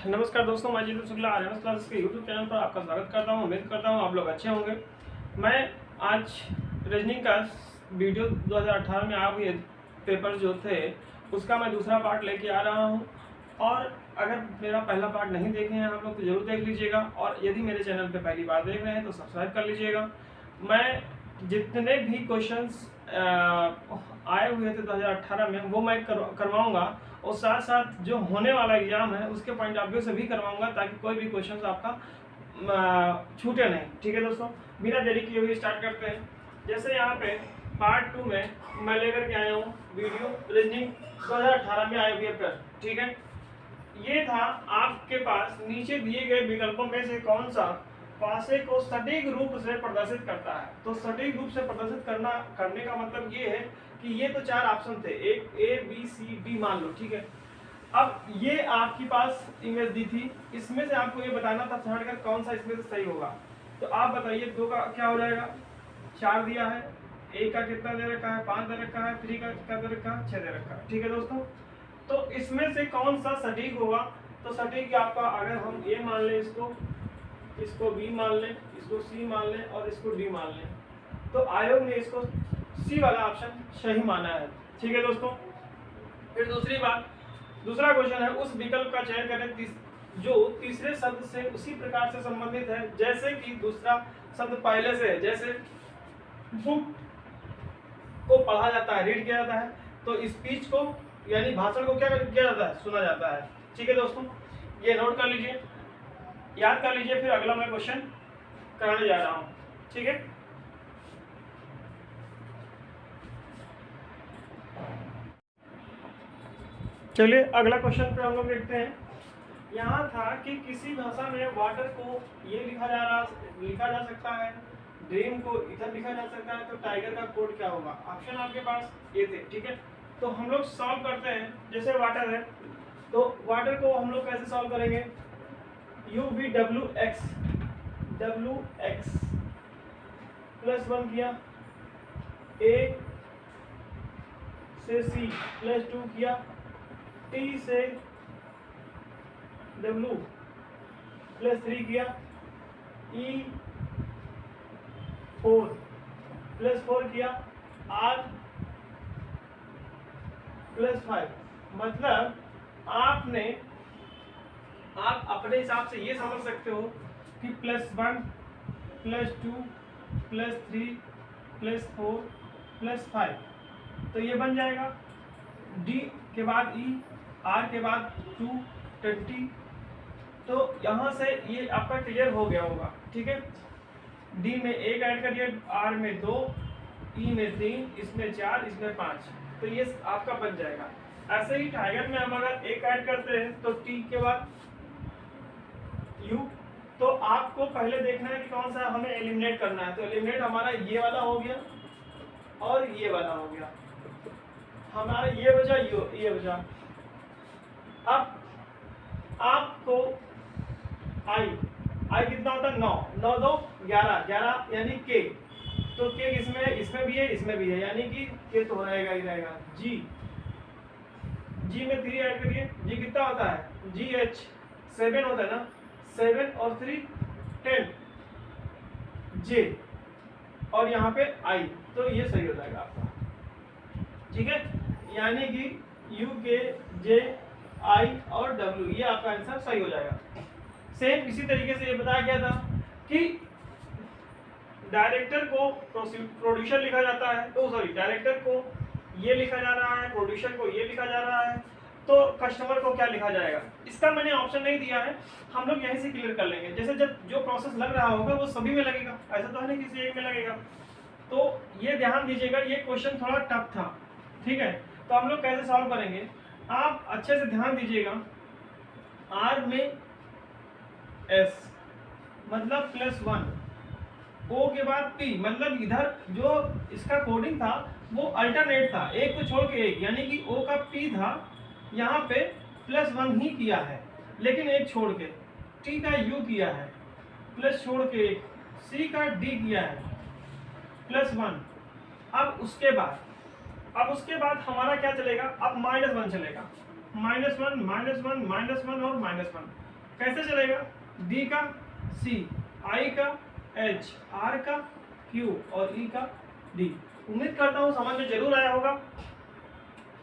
नमस्कार दोस्तों, मैं जीतू शुक्ला आर्यन क्लासेस के यूट्यूब चैनल पर आपका स्वागत करता हूं। उम्मीद करता हूं आप लोग अच्छे होंगे। मैं आज रीजनिंग का वीडियो 2018 में आ हुए पेपर जो थे उसका मैं दूसरा पार्ट लेके आ रहा हूं। और अगर मेरा पहला पार्ट नहीं देखे हैं आप लोग तो ज़रूर देख लीजिएगा, और यदि मेरे चैनल पर पहली बार देख रहे हैं तो सब्सक्राइब कर लीजिएगा। मैं जितने भी क्वेश्चंस आए हुए थे 2018 में वो मैं करवाऊँगा, और साथ साथ जो होने वाला एग्जाम है उसके पॉइंट ऑफ व्यू से भी करवाऊंगा, ताकि कोई भी क्वेश्चन आपका छूटे नहीं। ठीक है दोस्तों, बिना देरी किए हुए स्टार्ट करते हैं। जैसे यहाँ पे पार्ट 2 में मैं लेकर के आया हूँ वीडियो रीजनिंग 2018 में आए हुए प्रश्न। ठीक है, ये था आपके पास नीचे दिए गए विकल्पों में से कौन सा पासे को सटीक रूप से प्रदर्शित करता है। तो सटीक रूप से प्रदर्शित करने का मतलब ये है कि ये तो चार ऑप्शन थे, एक ए बी सी डी मान लो। ठीक है, अब ये आपके पास इमेज दी थी, इसमें से आपको ये बताना था छांटकर कौन सा इसमें से सही होगा। तो आप बताइए, 2 का क्या हो जाएगा, 4 दिया है, ए का कितना दे रखा है, 5 दे रखा है, 3 का कितना दे रखा है, 6 दे रखा है। ठीक है दोस्तों, तो इसमें से कौन सा सटीक होगा। तो सटीक आपका, अगर हम ए मान लें, इसको बी मान लें, इसको सी मान लें और इसको डी मान लें, तो आयोग ने इसको सी वाला ऑप्शन सही माना है। ठीक है दोस्तों, फिर दूसरी बात, दूसरा क्वेश्चन है उस विकल्प का चयन करें जो तीसरे शब्द से उसी प्रकार से संबंधित है जैसे कि दूसरा शब्द पहले से है। जैसे बुक को पढ़ा जाता है, रीड किया जाता है, तो स्पीच को यानी भाषण को क्या किया जाता है, सुना जाता है। ठीक है दोस्तों, ये नोट कर लीजिए, याद कर लीजिए, फिर अगला मैं क्वेश्चन कराने जा रहा हूँ। ठीक है, चलिए अगला क्वेश्चन पे हम लोग देखते हैं। यहाँ था कि किसी भाषा में वाटर को ये लिखा जा सकता है, ड्रीम को इधर लिखा जा सकता है, तो टाइगर का कोड क्या होगा। ऑप्शन आपके पास ये थे। ठीक है, तो हम लोग सॉल्व करते हैं। जैसे वाटर है तो वाटर को हम लोग कैसे सॉल्व करेंगे, UV WX +1 किया, A से C +2 किया, T से W +3 किया, E4 +4 किया, R +5। मतलब आप अपने हिसाब से ये समझ सकते हो कि +1 +2 +3 +4 +5, तो ये बन जाएगा D के बाद E, R के बाद 2 20। तो यहाँ से ये आपका क्लियर हो गया होगा। ठीक है, D में 1 ऐड करिए, R में 2, E में 3, इसमें 4, इसमें 5, तो ये आपका बन जाएगा। ऐसे ही टाइगर में हम अगर 1 ऐड करते हैं तो T के बाद U, तो आपको पहले देखना है कि कौन सा हमें एलिमिनेट करना है। तो एलिमिनेट हमारा ये वाला हो गया और ये वाला हो गया, हमारा ये बचा, ये बचा। अब आपको आई कितना होता है, 9 9 2 11 यानी के, तो के इसमें भी है, इसमें भी है, यानी कि के तो रहेगा ही रहेगा। जी में 3 ऐड करिए, जी कितना होता है, GH 7 होता है ना, 7 और 3 10, J और यहाँ पे I, तो ये सही हो जाएगा आपका। ठीक है, यानी कि U के J I और W, ये आपका आंसर सही हो जाएगा। सेम इसी तरीके से ये बताया गया था कि डायरेक्टर को प्रोड्यूसर लिखा जाता है, तो सॉरी डायरेक्टर को ये लिखा जा रहा है, प्रोड्यूसर को ये लिखा जा रहा है, तो कस्टमर को क्या लिखा जाएगा। इसका मैंने ऑप्शन नहीं दिया है, हम लोग यहीं से क्लियर कर लेंगे। जैसे जब जो प्रोसेस लग रहा होगा वो सभी में लगेगा, ऐसा तो है नहीं किसी एक में लगेगा। तो ये ध्यान दीजिएगा, ये क्वेश्चन थोड़ा टफ था। ठीक है, तो हम लोग कैसे सॉल्व करेंगे, आप अच्छे से ध्यान दीजिएगा। R में S मतलब +1, O के बाद P, मतलब इधर जो इसका कोडिंग था वो अल्टरनेट था, एक को छोड़ के एक, यानी कि O का P था, यहाँ पे +1 ही किया है, लेकिन एक छोड़ के। T का U किया है, प्लस छोड़ के एक, C का D किया है +1। अब उसके बाद हमारा क्या चलेगा, अब -1 चलेगा, -1 -1 -1 और -1। कैसे चलेगा, डी का सी, आई का एच, आर का क्यू और ई का डी। उम्मीद करता हूँ समझ में जरूर आया होगा।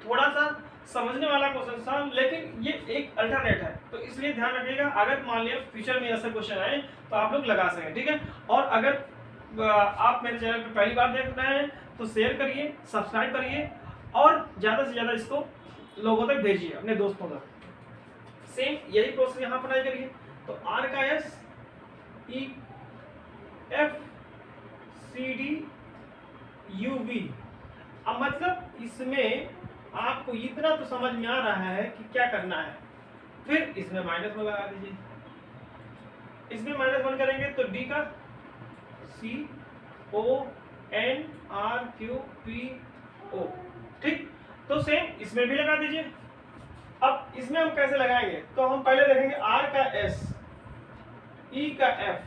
थोड़ा सा समझने वाला क्वेश्चन था, लेकिन ये एक अल्टरनेट है, तो इसलिए ध्यान रखिएगा। अगर मान लिया फ्यूचर में ऐसा क्वेश्चन आए तो आप लोग लगा सकें, ठीक है। और अगर आप मेरे चैनल पर पहली बार देख रहे हैं तो शेयर करिए, सब्सक्राइब करिए और ज़्यादा से ज़्यादा इसको लोगों तक भेजिए, अपने दोस्तों तक। सेम यही प्रोसेस यहाँ पर अप्लाई करिए। तो आर का S, E F, C D, U V. अब मतलब इसमें आपको इतना तो समझ में आ रहा है कि क्या करना है। फिर इसमें -1 लगा दीजिए। इसमें -1 करेंगे तो डी का C O N R Q P O, ठीक। तो सेम इसमें भी लगा दीजिए। अब इसमें हम कैसे लगाएंगे, तो हम पहले देखेंगे आर का एस, ई का एफ,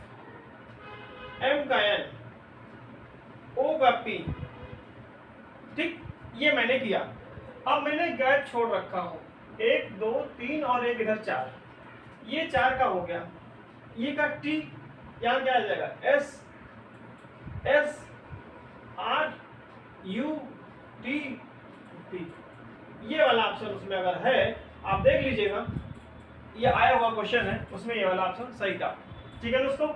एम का एन, ओ का पी, ठीक। ये मैंने किया। अब मैंने गैप छोड़ रखा हूं, 1 2 3 और एक इधर 4, ये 4 का हो गया। ये का टी, यहां क्या आ जाएगा, S S R U T P. ये वाला ऑप्शन उसमें अगर है आप देख लीजिएगा, ये आया हुआ क्वेश्चन है, उसमें ये वाला ऑप्शन सही था, ठीक है दोस्तों।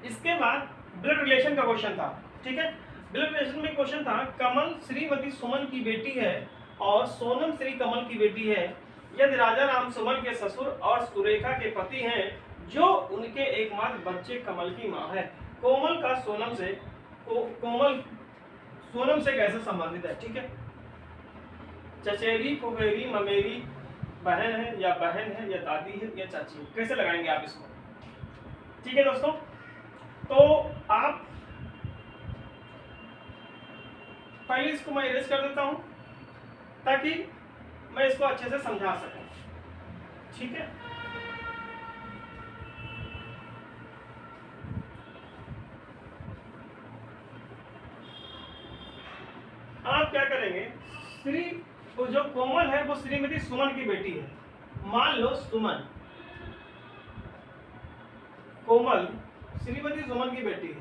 इसके बाद ब्लड रिलेशन का क्वेश्चन था, ठीक है। ब्लड रिलेशन में क्वेश्चन था, कमल श्रीमती सुमन की बेटी है और सोनम श्री कमल की बेटी है। यदि राजा राम सुमन के ससुर और सुरेखा के पति हैं, जो उनके एकमात्र बच्चे कमल की मां है। कोमल का सोनम से कोमल सोनम से कैसे संबंधित है, ठीक है। चचेरी, फुफेरी, ममेरी बहन है या दादी है या चाची है, कैसे लगाएंगे आप इसको, ठीक है दोस्तों। तो आप पहले इसको मैं इरेज कर देता हूं ताकि मैं इसको अच्छे से समझा सकूं, ठीक है। आप क्या करेंगे, जो कोमल है वो श्रीमती सुमन की बेटी है। मान लो सुमन, कोमल श्रीमती सुमन की बेटी है,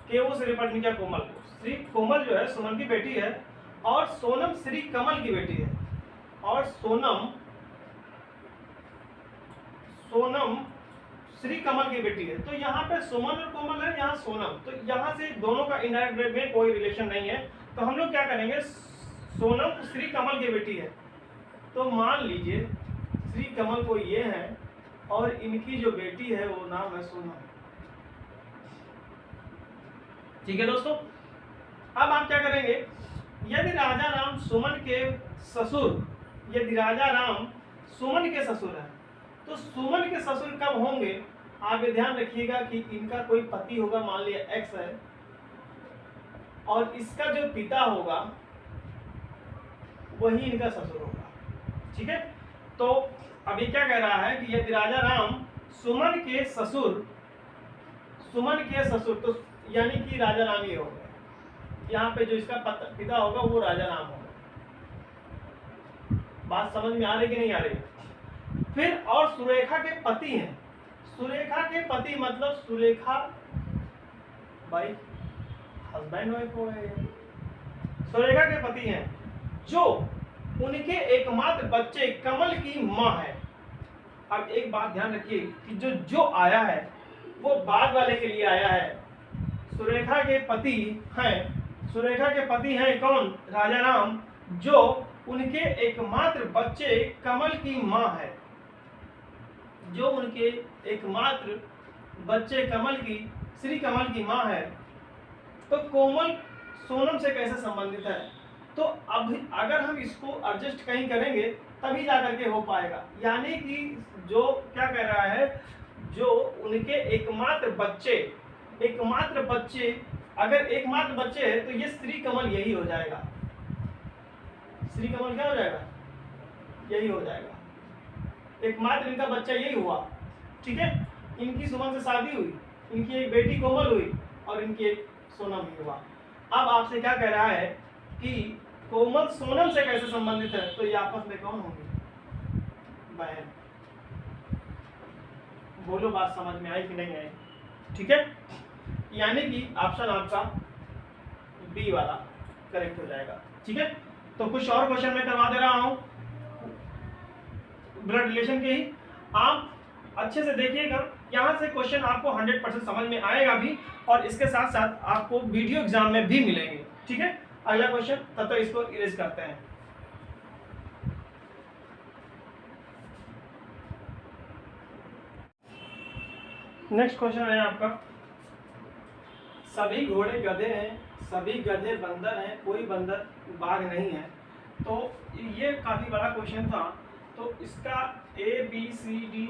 के वो श्री पत्नी क्या कोमल को, श्री कोमल जो है सुमन की बेटी है और सोनम श्री कमल की बेटी है। और सोनम श्री कमल की बेटी है। तो यहाँ पे सुमन और कोमल है, यहाँ सोनम, तो यहाँ से दोनों का इनडायरेक्ट में कोई रिलेशन नहीं है। तो हम लोग क्या करेंगे, सोनम श्री कमल की बेटी है, तो मान लीजिए श्री कमल को ये है और इनकी जो बेटी है वो नाम है सोनम, ठीक है दोस्तों। अब आप क्या करेंगे, यदि राजा राम सुमन के ससुर, यदि राजा राम सुमन के ससुर है, तो सुमन के ससुर कब होंगे, आप ये ध्यान रखिएगा कि इनका कोई पति होगा, मान लिया एक्स है, और इसका जो पिता होगा वही इनका ससुर होगा, ठीक है। तो अभी क्या कह रहा है कि यदि राजा राम सुमन के ससुर, तो यानी कि राजा राम ये होगा, यहाँ पे जो इसका पिता होगा वो राजा राम होगा। बात समझ में आ रही कि नहीं आ रही। फिर और सुरेखा के पति हैं, सुरेखा के पति मतलब सुरेखा भाई हस्बैंड वाइफ हो गए। सुरेखा के पति हैं जो उनके एकमात्र बच्चे कमल की मां है। अब एक बात ध्यान रखिए कि जो आया है वो बाद वाले के लिए आया है। सुरेखा के पति हैं कौन, राजा राम, जो उनके एकमात्र बच्चे कमल की मां है, जो उनके एकमात्र बच्चे श्री कमल की मां है। तो कोमल सोनम से कैसे संबंधित है, तो अब अगर हम इसको एडजस्ट कहीं करेंगे तभी जाकर के हो पाएगा। यानी कि जो क्या कह रहा है, जो उनके एकमात्र बच्चे अगर एकमात्र बच्चे है तो ये श्री कमल यही हो जाएगा। श्री कमल क्या हो जाएगा, यही हो जाएगा। एकमात्र इनका बच्चा यही हुआ, ठीक है। इनकी सुमन से शादी हुई, इनकी एक बेटी कोमल हुई और इनकी एक सोनम भी हुआ। अब आपसे क्या कह रहा है कि कोमल सोनम से कैसे संबंधित है, तो ये आपस में कौन होंगे, बहन। बोलो बात समझ में आई कि नहीं आई? ठीक है, यानी कि ऑप्शन आपका बी वाला करेक्ट हो जाएगा। ठीक है, तो कुछ और क्वेश्चन मैं करवा दे रहा हूं ब्लड रिलेशन के ही, आप अच्छे से देखिएगा। यहाँ से क्वेश्चन आपको 100% समझ में आएगा भी, और इसके साथ साथ आपको वीडियो एग्जाम में भी मिलेंगे। ठीक है, अगला क्वेश्चन, तब तो इसको इरेज करते हैं। नेक्स्ट क्वेश्चन है आपका, सभी घोड़े गधे हैं, सभी गधे बंदर हैं, कोई बंदर बाघ नहीं है। तो ये काफी बड़ा क्वेश्चन था, तो इसका ए बी सी डी,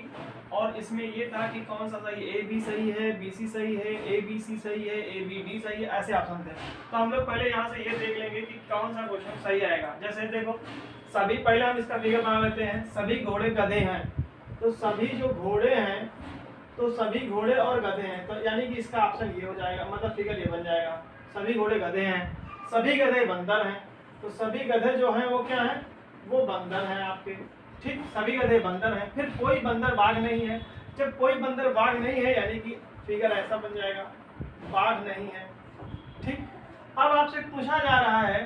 और इसमें ये था कि कौन सा सही, ए बी सही है, बी सी सही है, ए बी सी सही है, ए बी डी सही है, ऐसे ऑप्शन थे। तो हम लोग पहले यहाँ से ये देख लेंगे कि कौन सा क्वेश्चन सही आएगा। जैसे देखो, सभी, पहले हम इसका फिगर बना लेते हैं। सभी घोड़े गधे हैं, तो सभी जो घोड़े हैं, तो सभी घोड़े और गधे हैं, तो यानी कि इसका ऑप्शन ये हो जाएगा, मतलब फिगर ये बन जाएगा। सभी घोड़े गधे हैं, सभी गधे बंदर हैं, तो सभी गधे जो हैं वो क्या है, वो बंदर हैं आपके। ठीक, सभी गधे बंदर हैं, फिर कोई बंदर बाघ नहीं है। जब कोई बंदर बाघ नहीं है, यानी कि फिगर ऐसा बन जाएगा, बाघ नहीं है। ठीक, अब आपसे पूछा जा रहा है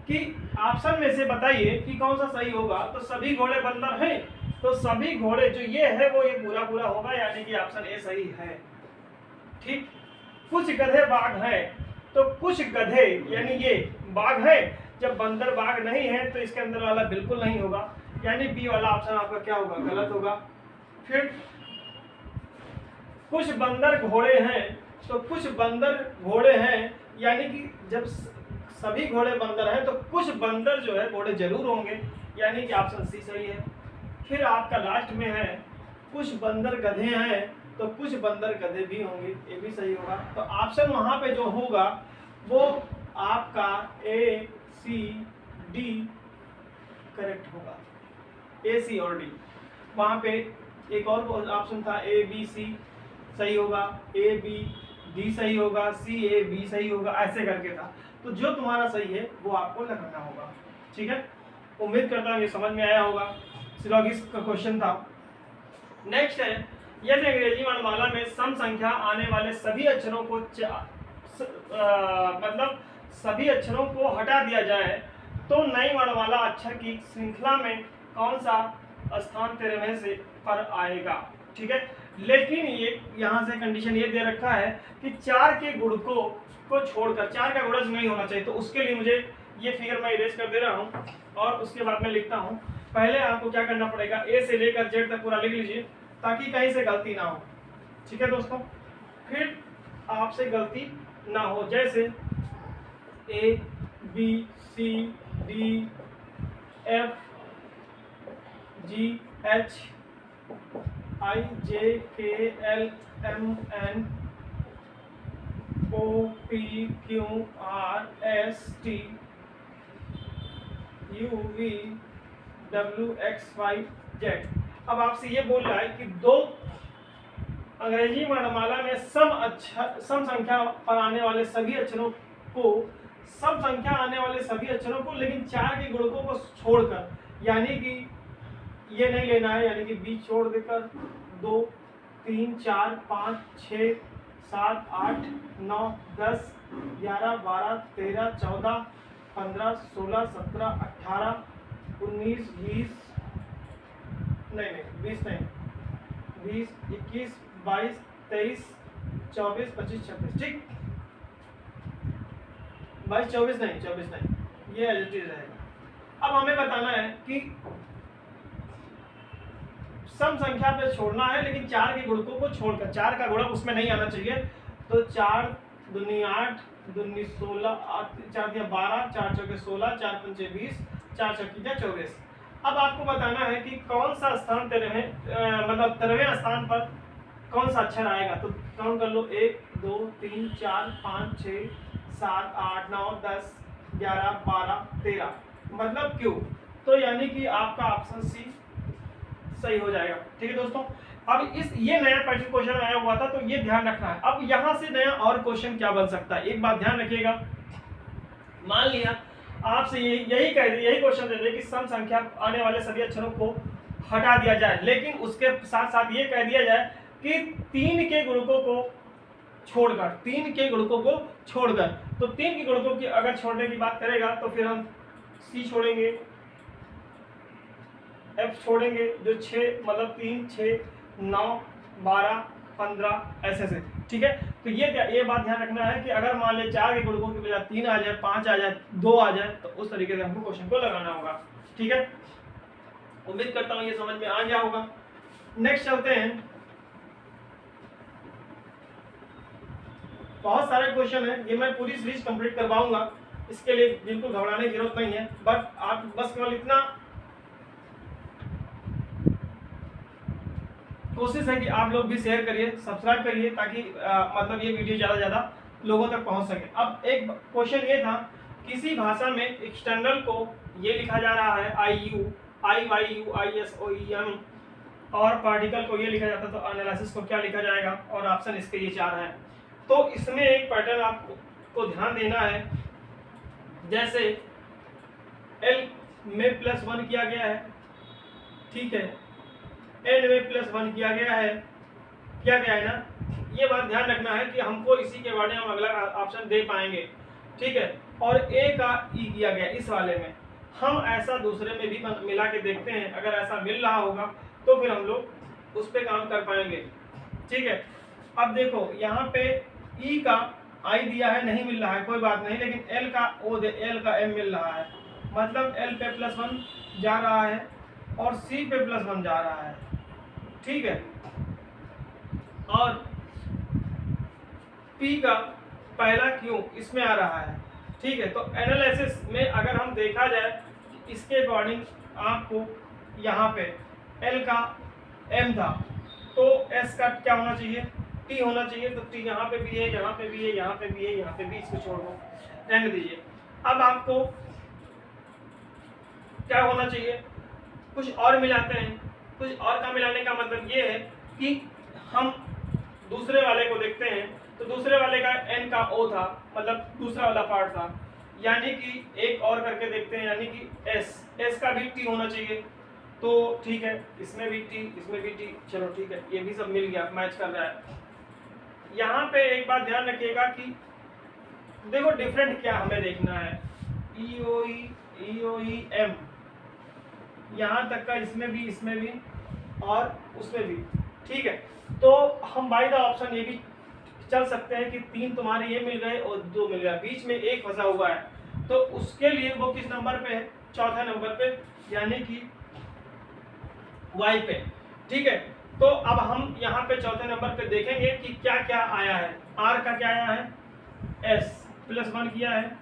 कि ऑप्शन में से बताइए कि कौन सा सही होगा। तो सभी घोड़े बंदर हैं, तो सभी घोड़े जो ये है वो ये पूरा पूरा होगा, यानी कि ऑप्शन ए सही है। ठीक, कुछ गधे बाघ है, तो कुछ गधे यानी ये बाघ है। जब बंदर बाघ नहीं है तो इसके अंदर वाला बिल्कुल नहीं होगा, यानी बी वाला ऑप्शन आपका क्या होगा, गलत होगा। फिर कुछ बंदर घोड़े हैं, तो कुछ बंदर घोड़े हैं, यानी कि जब सभी घोड़े बंदर हैं तो कुछ बंदर जो है घोड़े जरूर होंगे, यानी कि ऑप्शन सी सही है। फिर आपका लास्ट में है कुछ बंदर गधे हैं, तो कुछ बंदर गधे भी होंगे, ये भी सही होगा। तो ऑप्शन वहां पे जो होगा वो आपका ए सी डी करेक्ट होगा, ए सी और डी। वहां पे एक और ऑप्शन था ए बी सी सही होगा, ए बी डी सही होगा, सी ए बी सही होगा, ऐसे करके था। तो जो तुम्हारा सही है वो आपको लगाना होगा। ठीक है, उम्मीद करता हूँ ये समझ में आया होगा। सिलॉगिस का क्वेश्चन था। नेक्स्ट है, यदि अंग्रेजी वर्णमाला में सम संख्या आने वाले सभी अक्षरों को मतलब सभी अक्षरों को हटा दिया जाए तो नई वर्णमाला अक्षर की श्रृंखला में कौन सा स्थान 13वें से पर आएगा। ठीक है, लेकिन ये यहाँ से कंडीशन ये दे रखा है कि 4 के गुणकों को छोड़कर 4 का गुणज नहीं होना चाहिए। तो उसके लिए मुझे ये फिगर मैं इरेज कर दे रहा हूँ और उसके बाद मैं लिखता हूँ। पहले आपको क्या करना पड़ेगा, ए से लेकर जेड तक पूरा लिख लीजिए ताकि कहीं से गलती ना हो। ठीक है दोस्तों, फिर आपसे गलती ना हो, जैसे A B C D F G H I J K L M N O P Q R S T U V W X Y Z. अब आपसे ये बोल रहा है कि दो अंग्रेजी वर्णमाला में सम संख्या पर आने वाले सभी अक्षरों को, सम संख्या आने वाले सभी अक्षरों को लेकिन 4 के गुणकों को छोड़कर, यानी कि ये नहीं लेना है, यानी कि बी छोड़ देकर 2 3 4 5 6 7 8 9 10 11 12 13 14 15 16 17 18 19 20 नहीं 20 नहीं 20 21 22 23 24 25 26। ठीक, 22 24 नहीं, ये एलिजिबल रहेगा। अब हमें बताना है कि सम संख्या पे छोड़ना है लेकिन 4 के गुणकों को छोड़कर, 4 का गुणक उसमें नहीं आना चाहिए। तो 4 दूनी 8 दूनी 16 4 दिया 12 4 चौके 16 4 पंचे 20 4 चौकी 24। अब आपको बताना है कि कौन सा स्थान 13वें स्थान पर कौन सा अक्षर आएगा। तो काउंट कर लो 1 2 3 4 5 6 7 8 9 10 11 12 13, मतलब क्यों, तो यानी कि आपका ऑप्शन सी सही हो जाएगा। ठीक है दोस्तों, अब ये नया पैटर्न क्वेश्चन आया हुआ था तो ये ध्यान रखना है। अब यहाँ से नया और क्वेश्चन क्या बन सकता है, एक बात ध्यान रखिएगा। मान लिया आपसे यही क्वेश्चन दे दे कि सम संख्या आने वाले सभी अक्षरों को हटा दिया जाए, लेकिन उसके साथ साथ ये कह दिया जाए कि 3 के गुणकों को छोड़कर, 3 के गुणकों को छोड़कर, तो 3 के गुणकों की अगर छोड़ने की बात करेगा तो फिर हम C छोड़ेंगे, F छोड़ेंगे, जो 6 मतलब 3, 6, 9, 12, 15 ऐसे, ठीक है। तो ये बात ध्यान रखना है कि अगर मान ले 4 के गुणकों की बजाय 3 आ जाए, 5 आ जाए, 2 आ जाए, तो उस तरीके से हमको क्वेश्चन को लगाना होगा, ठीक है। उम्मीद करता हूँ ये समझ में आ गया होगा। नेक्स्ट चलते हैं। बहुत सारे क्वेश्चन हैं, ये मैं पूरी सीरीज कंप्लीट करवाऊंगा, इसके लिए बिल्कुल घबराने की जरूरत नहीं है, बट आप बस केवल इतना कोशिश है कि आप लोग भी शेयर करिए, सब्सक्राइब करिए, ताकि मतलब ये वीडियो ज़्यादा से ज़्यादा लोगों तक पहुंच सके। अब एक क्वेश्चन ये था, किसी भाषा में एक्सटर्नल को ये लिखा जा रहा है IU, IYU, ISOEM, और पार्टिकल को ये लिखा जाता है, तो एनालिसिस को क्या लिखा जाएगा, और ऑप्शन इसके ये 4 हैं। तो इसमें एक पैटर्न आपको ध्यान देना है, जैसे L में +1 किया गया है, ठीक है, N में +1 किया गया है ना, ये बात ध्यान रखना है कि हमको इसी के बारे में हम अगला ऑप्शन दे पाएंगे, ठीक है। और A का E किया गया इस वाले में, हम ऐसा दूसरे में भी मिला के देखते हैं, अगर ऐसा मिल रहा होगा तो फिर हम लोग उस पर काम कर पाएंगे, ठीक है। अब देखो यहाँ पे E का I दिया है, नहीं मिल रहा है, कोई बात नहीं, लेकिन L का L का M मिल रहा है, मतलब L पे +1 जा रहा है और C पे +1 जा रहा है, ठीक है। और P का पहला Q इसमें आ रहा है, ठीक है। तो एनालिसिस में अगर हम देखा जाए, इसके अकॉर्डिंग आपको यहाँ पे L का M था, तो S का क्या होना चाहिए, T होना चाहिए, तो T यहाँ पे भी है, यहाँ पे भी है, यहाँ पे भी है, यहाँ पे भी, इसको छोड़ दो, रहने दीजिए। अब आपको क्या होना चाहिए, कुछ और मिलाते हैं। कुछ और का मिलाने का मतलब ये है कि हम दूसरे वाले को देखते हैं, तो दूसरे वाले का N का O था, मतलब दूसरा वाला पार्ट था, यानी कि एक और करके देखते हैं, यानी कि S का भी T होना चाहिए, तो ठीक है, इसमें भी T, इसमें भी T, चलो ठीक है, ये भी सब मिल गया, मैच कर रहा है। यहाँ पे एक बात ध्यान रखिएगा कि देखो डिफरेंट क्या हमें देखना है, EOE M, यहाँ तक का इसमें भी और उसमें भी, ठीक है। तो हम बाय द ऑप्शन ये भी चल सकते हैं कि 3 तुम्हारे ये मिल गए और 2 मिल गया, बीच में एक फंसा हुआ है, तो उसके लिए वो किस नंबर पे है, चौथे नंबर पे, यानी कि Y पे, ठीक है। तो अब हम यहाँ पे चौथे नंबर पे देखेंगे कि क्या क्या आया है। R का क्या आया है, S +1 किया है,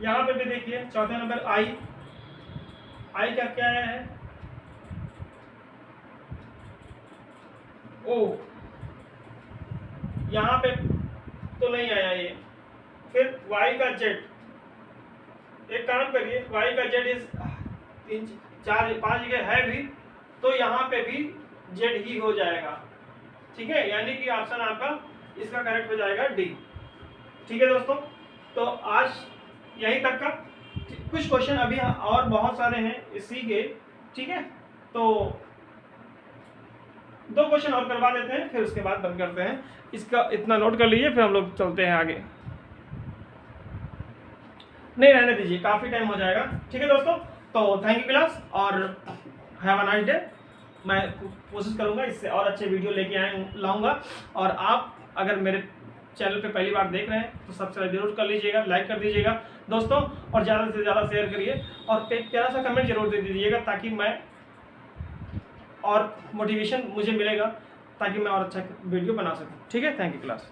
यहाँ पे भी देखिए चौथे नंबर I का क्या आया है, O, यहाँ पे तो नहीं आया ये। फिर Y का Z, एक काम करिए, Y का Z इस 3, 4, 5 जगह है भी, तो यहाँ पे भी Z ही हो जाएगा, ठीक है, यानी कि ऑप्शन आपका इसका करेक्ट हो जाएगा D, ठीक है दोस्तों। तो आज यहीं तक का, कुछ क्वेश्चन अभी और बहुत सारे हैं इसी के, ठीक है। तो 2 क्वेश्चन और करवा देते हैं, फिर उसके बाद बंद करते हैं। इसका इतना नोट कर लीजिए, फिर हम लोग चलते हैं आगे। नहीं, रहने दीजिए, काफ़ी टाइम हो जाएगा, ठीक है दोस्तों। तो थैंक यू क्लास, और हैव अ नाइस डे। मैं कोशिश करूंगा इससे और अच्छे वीडियो लेके लाऊंगा, और आप अगर मेरे चैनल पे पहली बार देख रहे हैं तो सब्सक्राइब जरूर कर लीजिएगा, लाइक कर दीजिएगा दोस्तों, और ज़्यादा से ज़्यादा शेयर करिए, और एक प्यारा सा कमेंट जरूर दे दीजिएगा, ताकि मैं और मोटिवेशन मुझे मिलेगा, ताकि मैं और अच्छा वीडियो बना सकूं, ठीक है। Thank you class.